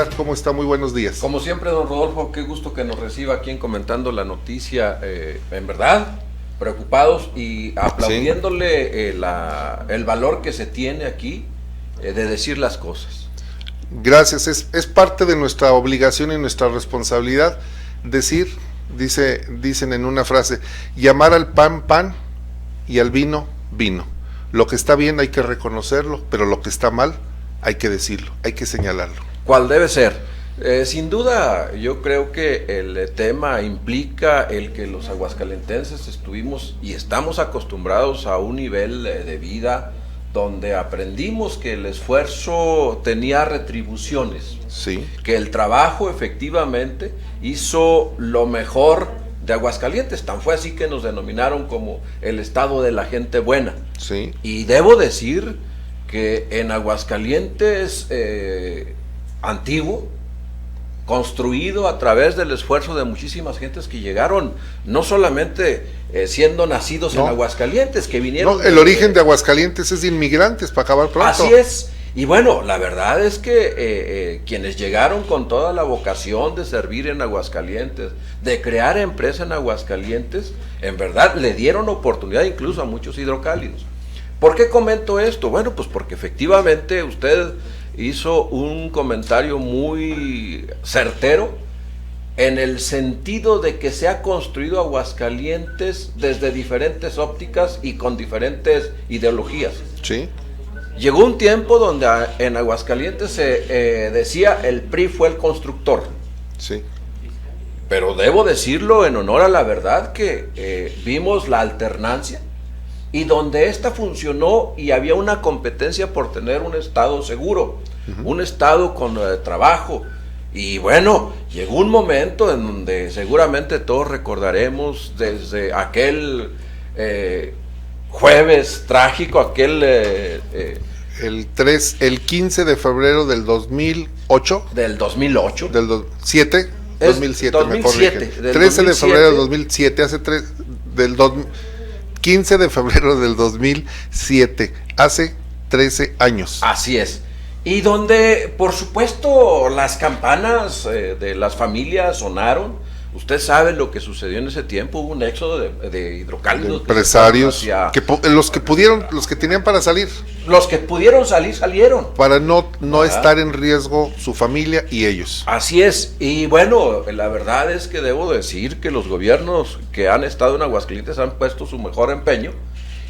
Pilar, ¿cómo está? Muy buenos días. Como siempre, don Rodolfo, qué gusto que nos reciba aquí en Comentando la Noticia, en verdad, preocupados y aplaudiéndole el valor que se tiene aquí de decir las cosas. Gracias, es parte de nuestra obligación y nuestra responsabilidad decir, dicen en una frase, llamar al pan, pan, y al vino, vino. Lo que está bien hay que reconocerlo, pero lo que está mal hay que decirlo, hay que señalarlo. ¿Cuál debe ser? Sin duda, yo creo que el tema implica el que los aguascalentenses estuvimos y estamos acostumbrados a un nivel de vida donde aprendimos que el esfuerzo tenía retribuciones, sí, que el trabajo efectivamente hizo lo mejor de Aguascalientes. Tan fue así que nos denominaron como el estado de la gente buena. Sí. Y debo decir que en Aguascalientes antiguo, construido a través del esfuerzo de muchísimas gentes que llegaron, no solamente siendo nacidos en Aguascalientes, que vinieron... No, el origen de Aguascalientes es de inmigrantes, para acabar pronto. Así es, y bueno, la verdad es que quienes llegaron con toda la vocación de servir en Aguascalientes, de crear empresa en Aguascalientes, en verdad le dieron oportunidad incluso a muchos hidrocálidos. ¿Por qué comento esto? Bueno, pues porque efectivamente usted hizo un comentario muy certero en el sentido de que se ha construido Aguascalientes desde diferentes ópticas y con diferentes ideologías. Sí. Llegó un tiempo donde en Aguascalientes se decía el PRI fue el constructor. Sí. Pero debo decirlo en honor a la verdad que vimos la alternancia y donde esta funcionó y había una competencia por tener un estado seguro, un estado con trabajo. Y bueno, llegó un momento en donde seguramente todos recordaremos desde aquel jueves trágico, aquel... el 15 de febrero del 2008. Del 2008. Del 2007. 2007, me corrigen. 13 de febrero del 2007, 15 de febrero del 2007, hace 13 años. Así es. Y donde, por supuesto, las campanas de las familias sonaron. Usted sabe lo que sucedió en ese tiempo, hubo un éxodo de hidrocálidos. Empresarios, los que pudieron, los que tenían para salir. Los que pudieron salir, salieron. Para no estar en riesgo su familia y ellos. Así es, y bueno, la verdad es que debo decir que los gobiernos que han estado en Aguascalientes han puesto su mejor empeño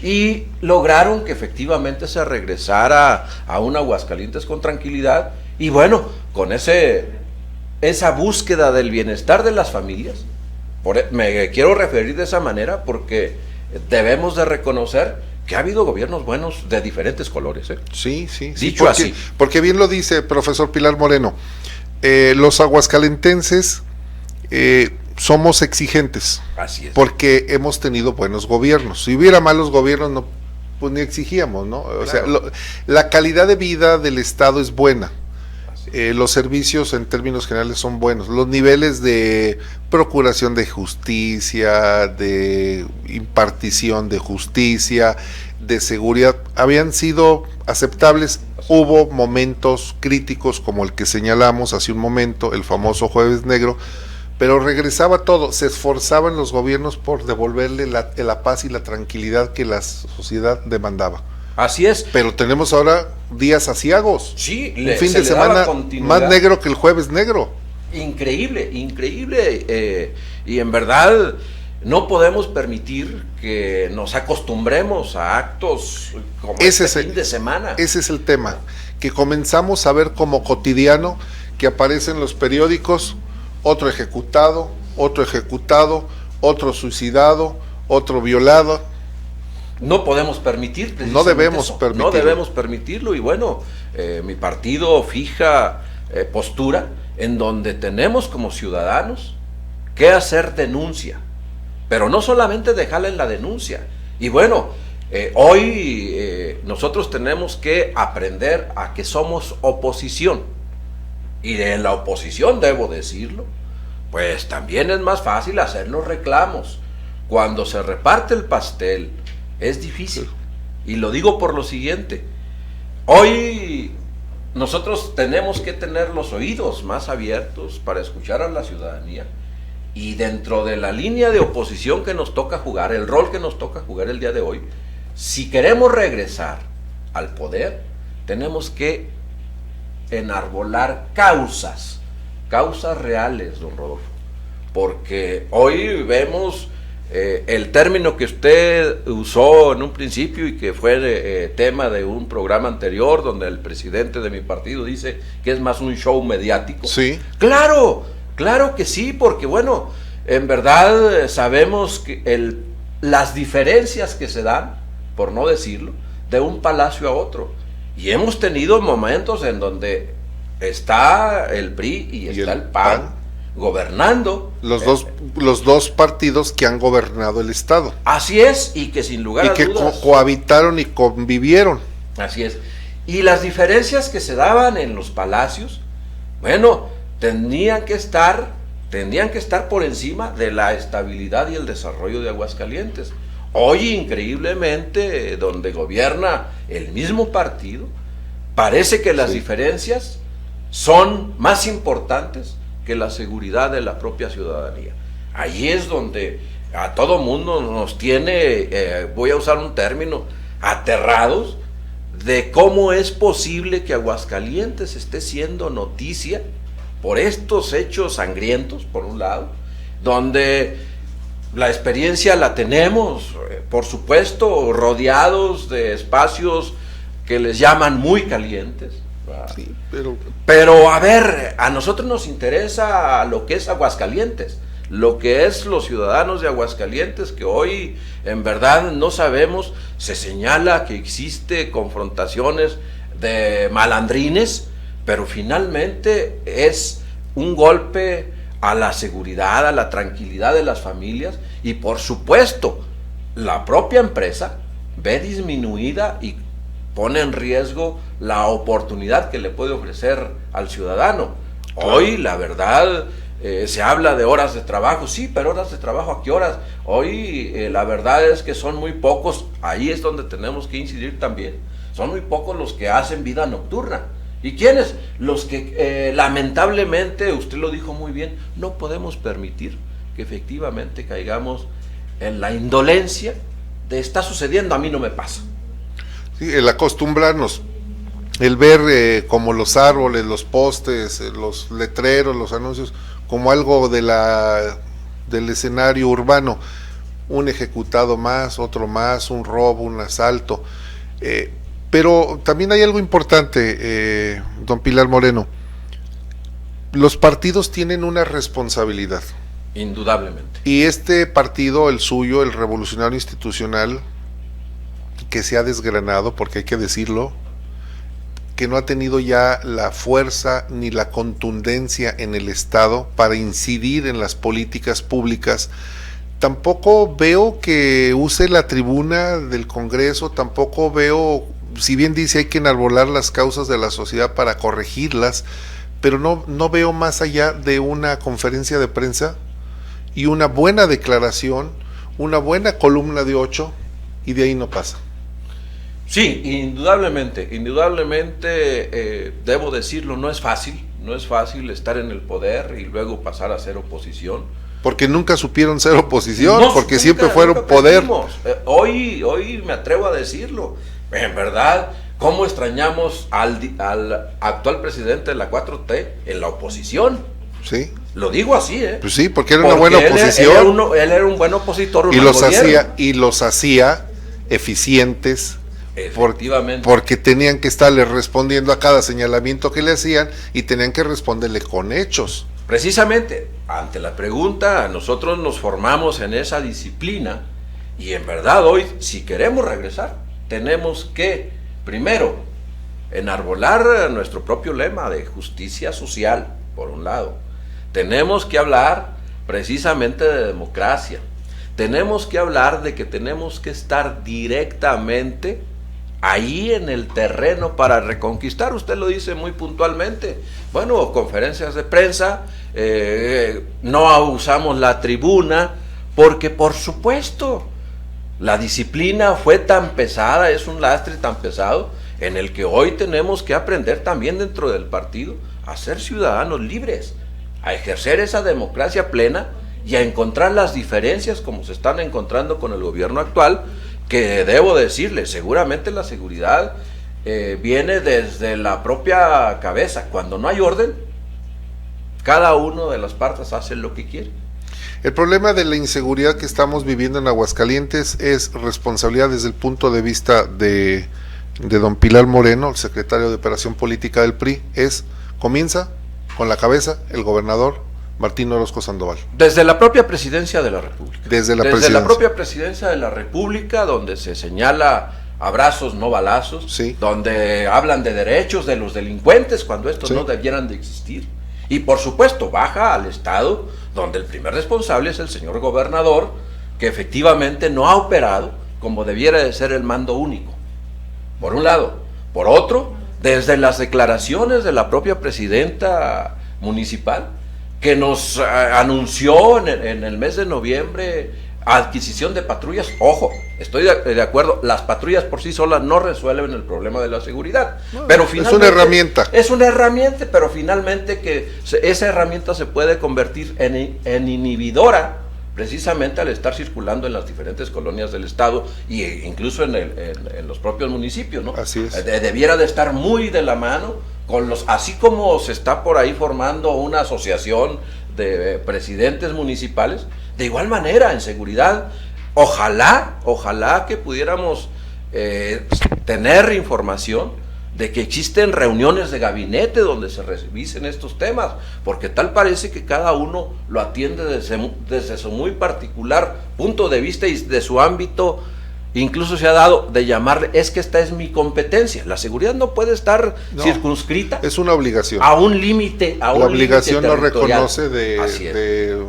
y lograron que efectivamente se regresara a un Aguascalientes con tranquilidad y bueno, con esa búsqueda del bienestar de las familias. Me quiero referir de esa manera porque debemos de reconocer que ha habido gobiernos buenos de diferentes colores. Sí. Dicho así. Porque bien lo dice profesor Pilar Moreno, los aguascalentenses somos exigentes. Así es. Porque hemos tenido buenos gobiernos. Si hubiera malos gobiernos, no, pues ni exigíamos, ¿no? O sea, la calidad de vida del Estado es buena. Los servicios en términos generales son buenos, los niveles de procuración de justicia, de impartición de justicia, de seguridad, habían sido aceptables. Hubo momentos críticos como el que señalamos hace un momento, el famoso Jueves Negro, pero regresaba todo, se esforzaban los gobiernos por devolverle la paz y la tranquilidad que la sociedad demandaba. Así es. Pero tenemos ahora días aciagos. Sí, un fin de semana más negro que el Jueves Negro. Increíble. Y en verdad no podemos permitir que nos acostumbremos a actos como fin de semana. Ese es el tema, que comenzamos a ver como cotidiano que aparece en los periódicos, otro ejecutado, otro suicidado, otro violado. No podemos permitir, no debemos permitirlo. No debemos permitirlo y bueno, mi partido fija postura en donde tenemos como ciudadanos que hacer denuncia, pero no solamente dejarla en la denuncia. Y bueno, hoy nosotros tenemos que aprender a que somos oposición y en la oposición, debo decirlo, pues también es más fácil hacer los reclamos. Cuando se reparte el pastel es difícil, y lo digo por lo siguiente. Hoy nosotros tenemos que tener los oídos más abiertos para escuchar a la ciudadanía. Y dentro de la línea de oposición que nos toca jugar, el rol que nos toca jugar el día de hoy, si queremos regresar al poder, tenemos que enarbolar causas reales, don Rodolfo. Porque hoy vemos el término que usted usó en un principio y que fue tema de un programa anterior donde el presidente de mi partido dice que es más un show mediático. Sí. Claro que sí, porque bueno, en verdad sabemos que las diferencias que se dan, por no decirlo, de un palacio a otro. Y hemos tenido momentos en donde está el PRI y está el PAN gobernando. Los dos partidos que han gobernado el Estado. Así es, y que sin lugar a dudas... Y que cohabitaron y convivieron. Así es. Y las diferencias que se daban en los palacios, bueno, tendrían que estar por encima de la estabilidad y el desarrollo de Aguascalientes. Hoy, increíblemente, donde gobierna el mismo partido, parece que las diferencias son más importantes que la seguridad de la propia ciudadanía. Allí es donde a todo mundo nos tiene, voy a usar un término, aterrados de cómo es posible que Aguascalientes esté siendo noticia por estos hechos sangrientos, por un lado, donde la experiencia la tenemos, por supuesto, rodeados de espacios que les llaman muy calientes. Sí, pero a ver, a nosotros nos interesa lo que es Aguascalientes, lo que es los ciudadanos de Aguascalientes, que hoy en verdad no sabemos. Se señala que existe confrontaciones de malandrines, pero finalmente es un golpe a la seguridad, a la tranquilidad de las familias, y por supuesto la propia empresa ve disminuida y pone en riesgo la oportunidad que le puede ofrecer al ciudadano. Hoy la verdad se habla de horas de trabajo, sí, pero horas de trabajo, ¿a qué horas? Hoy la verdad es que son muy pocos, ahí es donde tenemos que incidir también, son muy pocos los que hacen vida nocturna. ¿Y quiénes? Los que lamentablemente, usted lo dijo muy bien, no podemos permitir que efectivamente caigamos en la indolencia de está sucediendo, a mí no me pasa. Sí, el acostumbrarnos, el ver como los árboles, los postes, los letreros, los anuncios, como algo del escenario urbano, un ejecutado más, otro más, un robo, un asalto. Pero también hay algo importante, don Pilar Moreno. Los partidos tienen una responsabilidad. Indudablemente. Y este partido, el suyo, el Revolucionario Institucional, que se ha desgranado, porque hay que decirlo, que no ha tenido ya la fuerza ni la contundencia en el Estado para incidir en las políticas públicas. Tampoco veo que use la tribuna del Congreso, tampoco veo, si bien dice hay que enarbolar las causas de la sociedad para corregirlas, pero no veo más allá de una conferencia de prensa y una buena declaración, una buena columna de 8, y de ahí no pasa. Sí, indudablemente, debo decirlo, no es fácil estar en el poder y luego pasar a ser oposición. Porque nunca supieron ser oposición, porque siempre fueron poder. Hoy me atrevo a decirlo, en verdad, ¿cómo extrañamos al actual presidente de la 4T en la oposición? Sí. Lo digo así, Pues sí, porque era una buena oposición. Él era un buen opositor. Y los hacía eficientes. Efectivamente. Porque tenían que estarle respondiendo a cada señalamiento que le hacían y tenían que responderle con hechos. Precisamente, ante la pregunta, nosotros nos formamos en esa disciplina y en verdad hoy, si queremos regresar, tenemos que, primero, enarbolar nuestro propio lema de justicia social, por un lado. Tenemos que hablar precisamente de democracia. Tenemos que hablar de que tenemos que estar directamente ahí en el terreno para reconquistar. Usted lo dice muy puntualmente. Bueno, conferencias de prensa, no usamos la tribuna, porque por supuesto la disciplina fue tan pesada, es un lastre tan pesado, en el que hoy tenemos que aprender también dentro del partido a ser ciudadanos libres, a ejercer esa democracia plena y a encontrar las diferencias como se están encontrando con el gobierno actual, que debo decirle, seguramente la seguridad viene desde la propia cabeza. Cuando no hay orden, cada uno de las partes hace lo que quiere. El problema de la inseguridad que estamos viviendo en Aguascalientes es responsabilidad desde el punto de vista de don Pilar Moreno, el secretario de Operación Política del PRI, comienza con la cabeza el gobernador Martín Orozco Sandoval. Desde la propia presidencia de la República. Desde la propia presidencia de la República, donde se señala abrazos, no balazos, sí, donde hablan de derechos de los delincuentes cuando estos sí, no debieran de existir. Y por supuesto baja al estado, donde el primer responsable es el señor gobernador, que efectivamente no ha operado como debiera de ser el mando único, por un lado. Por otro, desde las declaraciones de la propia presidenta municipal, que nos anunció en el mes de noviembre adquisición de patrullas. Ojo, estoy de acuerdo, las patrullas por sí solas no resuelven el problema de la seguridad, no, pero finalmente es una herramienta. Es una herramienta, pero finalmente que esa herramienta se puede convertir en inhibidora, precisamente al estar circulando en las diferentes colonias del estado e incluso en los propios municipios, ¿no? Así es. Debiera de estar muy de la mano con así como se está por ahí formando una asociación de presidentes municipales, de igual manera en seguridad. Ojalá que pudiéramos tener información de que existen reuniones de gabinete donde se revisen estos temas, porque tal parece que cada uno lo atiende desde su muy particular punto de vista y de su ámbito. Incluso se ha dado de llamarle, es que esta es mi competencia. La seguridad no puede estar circunscrita. Es una obligación. A un límite. La obligación no reconoce de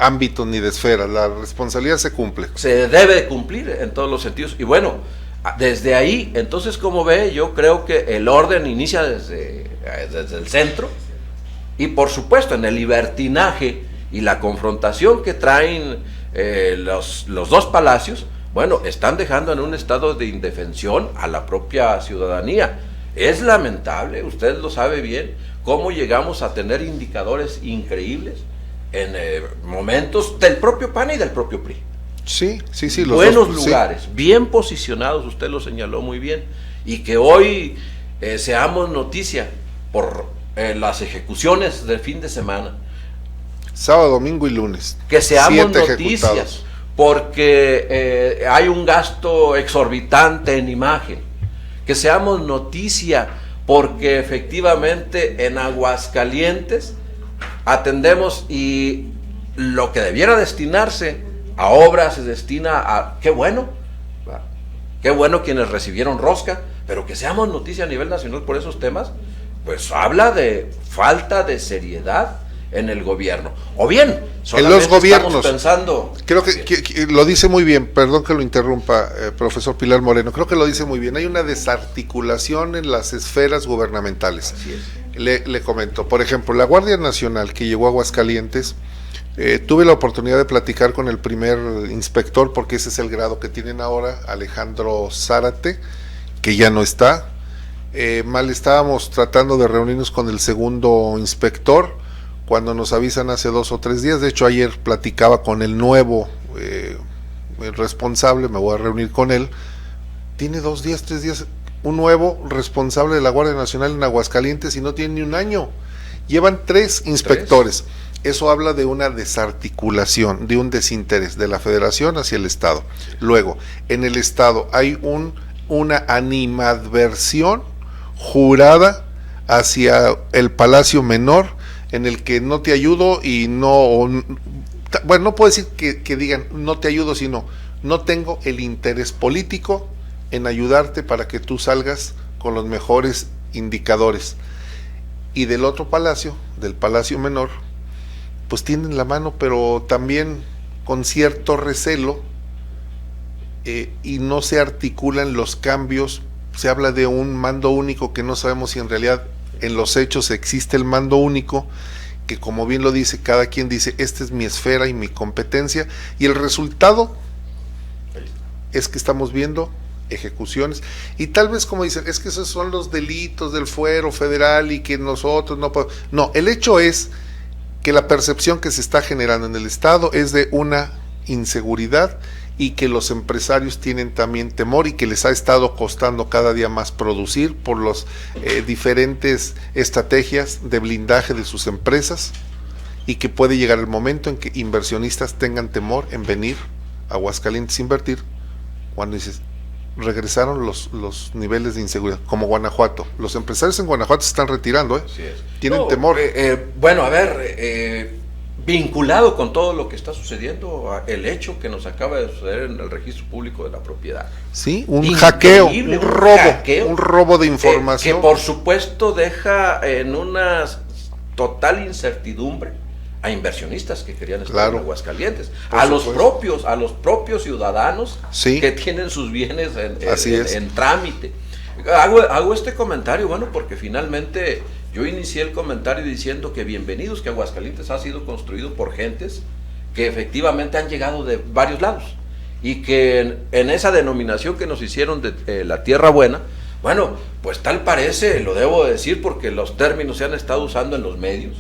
ámbito ni de esfera. La responsabilidad se cumple. Se debe cumplir en todos los sentidos. Y bueno, desde ahí, entonces, como ve, yo creo que el orden inicia desde el centro. Y por supuesto, en el libertinaje y la confrontación que traen los dos palacios, bueno, están dejando en un estado de indefensión a la propia ciudadanía. Es lamentable, usted lo sabe bien, cómo llegamos a tener indicadores increíbles en momentos del propio PAN y del propio PRI. Sí. Buenos lugares, sí, bien posicionados, usted lo señaló muy bien, y que hoy seamos noticia por las ejecuciones del fin de semana. Sábado, domingo y lunes. Que seamos noticias. Porque hay un gasto exorbitante en imagen, que seamos noticia, porque efectivamente en Aguascalientes atendemos y lo que debiera destinarse a obras se destina a, qué bueno quienes recibieron rosca, pero que seamos noticia a nivel nacional por esos temas, pues habla de falta de seriedad en el gobierno, o bien en los gobiernos estamos pensando. Creo que lo dice muy bien, perdón que lo interrumpa, profesor Pilar Moreno, creo que lo dice muy bien. Hay una desarticulación en las esferas gubernamentales. Así es. Le comento, por ejemplo, la Guardia Nacional que llegó a Aguascalientes, tuve la oportunidad de platicar con el primer inspector, porque ese es el grado que tienen ahora, Alejandro Zárate, que ya no está. Mal estábamos tratando de reunirnos con el segundo inspector, cuando nos avisan hace 2 o 3 días. De hecho, ayer platicaba con el nuevo el responsable, me voy a reunir con él. Tiene 2 días, 3 días, un nuevo responsable de la Guardia Nacional en Aguascalientes y no tiene ni un año. Llevan 3 inspectores. Eso habla de una desarticulación, de un desinterés de la Federación hacia el Estado. Luego, en el Estado hay una animadversión jurada hacia el Palacio Menor, en el que no te ayudo y no puedo decir que digan no te ayudo, sino no tengo el interés político en ayudarte para que tú salgas con los mejores indicadores. Y del otro palacio, del Palacio Menor, pues tienden la mano, pero también con cierto recelo, y no se articulan los cambios. Se habla de un mando único que no sabemos si en realidad en los hechos existe el mando único, que como bien lo dice, cada quien dice, esta es mi esfera y mi competencia, y el resultado es que estamos viendo ejecuciones, y tal vez como dicen, es que esos son los delitos del fuero federal y que nosotros no podemos. No, el hecho es que la percepción que se está generando en el Estado es de una inseguridad y que los empresarios tienen también temor y que les ha estado costando cada día más producir por las diferentes estrategias de blindaje de sus empresas, y que puede llegar el momento en que inversionistas tengan temor en venir a Aguascalientes a invertir cuando dices, regresaron los niveles de inseguridad, como Guanajuato. Los empresarios en Guanajuato se están retirando, Así es. Tienen temor. Bueno, a ver, vinculado con todo lo que está sucediendo, el hecho que nos acaba de suceder en el registro público de la propiedad. Sí, un hackeo, un robo de información. Que por supuesto deja en una total incertidumbre a inversionistas que querían estar en Aguascalientes, a los propios ciudadanos que tienen sus bienes en trámite. Hago este comentario, bueno, porque finalmente yo inicié el comentario diciendo que bienvenidos, que Aguascalientes ha sido construido por gentes que efectivamente han llegado de varios lados, y que en esa denominación que nos hicieron de la Tierra Buena, bueno, pues tal parece, lo debo decir porque los términos se han estado usando en los medios,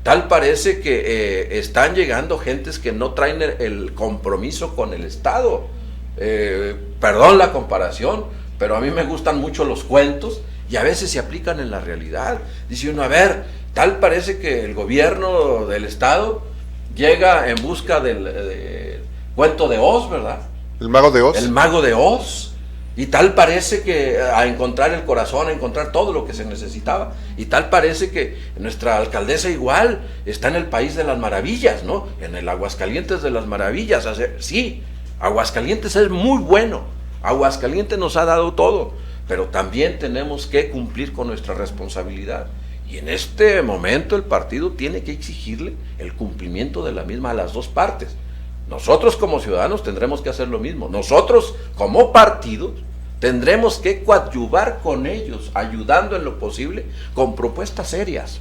tal parece que están llegando gentes que no traen el compromiso con el Estado. Perdón la comparación, pero a mí me gustan mucho los cuentos y a veces se aplican en la realidad. Dice uno, a ver, tal parece que el gobierno del Estado llega en busca del cuento de Oz, ¿verdad? El mago de Oz. El mago de Oz. Y tal parece que a encontrar el corazón, a encontrar todo lo que se necesitaba. Y tal parece que nuestra alcaldesa igual está en el país de las maravillas, ¿no? En el Aguascalientes de las maravillas. Sí, Aguascalientes es muy bueno. Aguascalientes nos ha dado todo. Pero también tenemos que cumplir con nuestra responsabilidad. Y en este momento el partido tiene que exigirle el cumplimiento de la misma a las dos partes. Nosotros como ciudadanos tendremos que hacer lo mismo. Nosotros como partidos tendremos que coadyuvar con ellos, ayudando en lo posible con propuestas serias,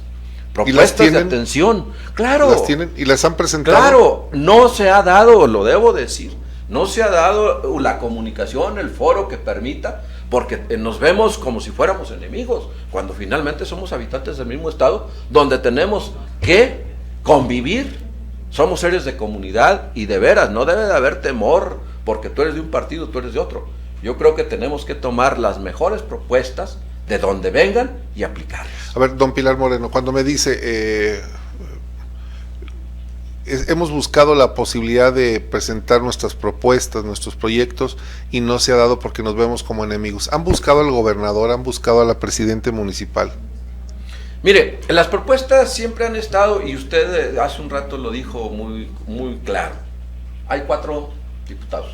propuestas de atención. Claro. Las tienen y las han presentado. Claro, no se ha dado, lo debo decir, no se ha dado la comunicación, el foro que permita, porque nos vemos como si fuéramos enemigos, cuando finalmente somos habitantes del mismo estado, donde tenemos que convivir. Somos seres de comunidad y de veras, no debe de haber temor porque tú eres de un partido, tú eres de otro. Yo creo que tenemos que tomar las mejores propuestas de donde vengan y aplicarlas. A ver, don Pilar Moreno, cuando me dice, hemos buscado la posibilidad de presentar nuestras propuestas, nuestros proyectos, y no se ha dado porque nos vemos como enemigos. ¿Han buscado al gobernador, han buscado a la presidenta municipal? Mire, las propuestas siempre han estado, y usted hace un rato lo dijo muy, muy claro. Hay 4 diputados.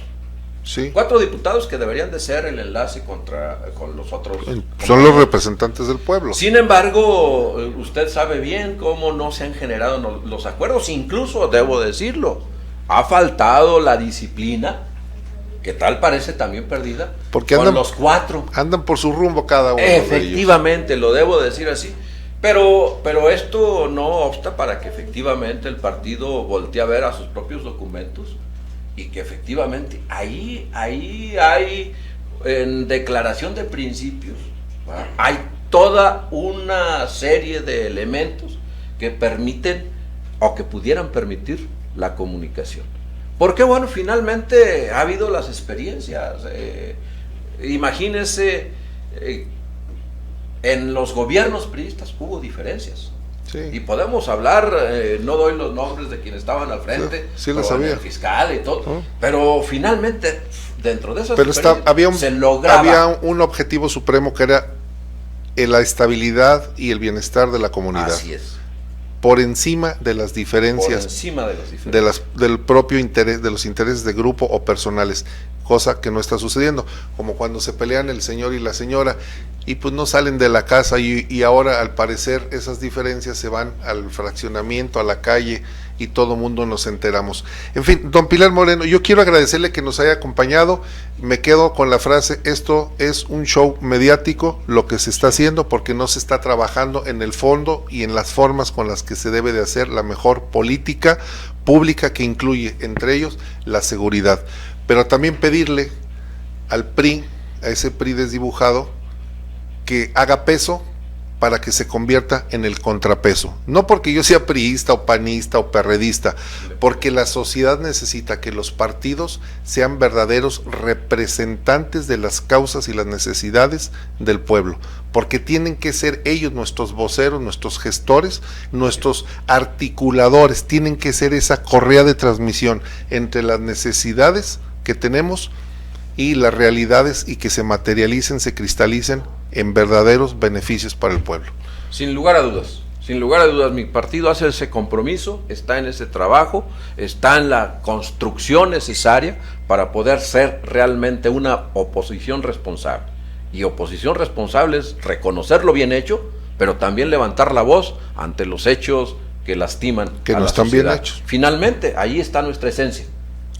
Sí. 4 diputados que deberían de ser el enlace con los otros. Son los representantes del pueblo. Sin embargo, usted sabe bien cómo no se han generado los acuerdos. Incluso, debo decirlo, ha faltado la disciplina, que tal parece también perdida, porque con los 4. Andan por su rumbo cada uno. Efectivamente, lo debo decir así. Pero esto no obsta para que efectivamente el partido voltee a ver a sus propios documentos y que efectivamente ahí hay, en declaración de principios, ¿verdad? Hay toda una serie de elementos que permiten o que pudieran permitir la comunicación. Porque bueno, finalmente ha habido las experiencias. Imagínense, en los gobiernos priistas hubo diferencias. Sí. Y podemos hablar, no doy los nombres de quienes estaban al frente, sí lo sabía. El fiscal y todo, pero finalmente dentro de esas se lograba. Había un objetivo supremo que era la estabilidad y el bienestar de la comunidad. Así es. Por encima de las diferencias, del propio interés, de los intereses de grupo o personales, cosa que no está sucediendo, como cuando se pelean el señor y la señora y pues no salen de la casa y ahora al parecer esas diferencias se van al fraccionamiento, a la calle y todo mundo nos enteramos. En fin, don Pilar Moreno, yo quiero agradecerle que nos haya acompañado. Me quedo con la frase, esto es un show mediático lo que se está haciendo porque no se está trabajando en el fondo y en las formas con las que se debe de hacer la mejor política pública que incluye entre ellos la seguridad. Pero también pedirle al PRI, a ese PRI desdibujado, que haga peso para que se convierta en el contrapeso. No porque yo sea priista o panista o perredista, porque la sociedad necesita que los partidos sean verdaderos representantes de las causas y las necesidades del pueblo, porque tienen que ser ellos nuestros voceros, nuestros gestores, nuestros articuladores, tienen que ser esa correa de transmisión entre las necesidades que tenemos y las realidades, y que se materialicen, se cristalicen en verdaderos beneficios para el pueblo. Sin lugar a dudas, mi partido hace ese compromiso, está en ese trabajo, está en la construcción necesaria para poder ser realmente una oposición responsable. Y oposición responsable es reconocer lo bien hecho, pero también levantar la voz ante los hechos que lastiman que no están bien hechos. Finalmente, ahí está nuestra esencia.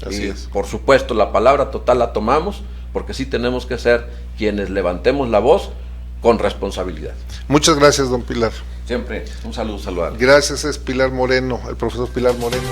Así es. Por supuesto, la palabra total la tomamos, porque sí tenemos que ser quienes levantemos la voz con responsabilidad. Muchas gracias, don Pilar. Siempre un saludo saludable. Gracias, es Pilar Moreno, el profesor Pilar Moreno.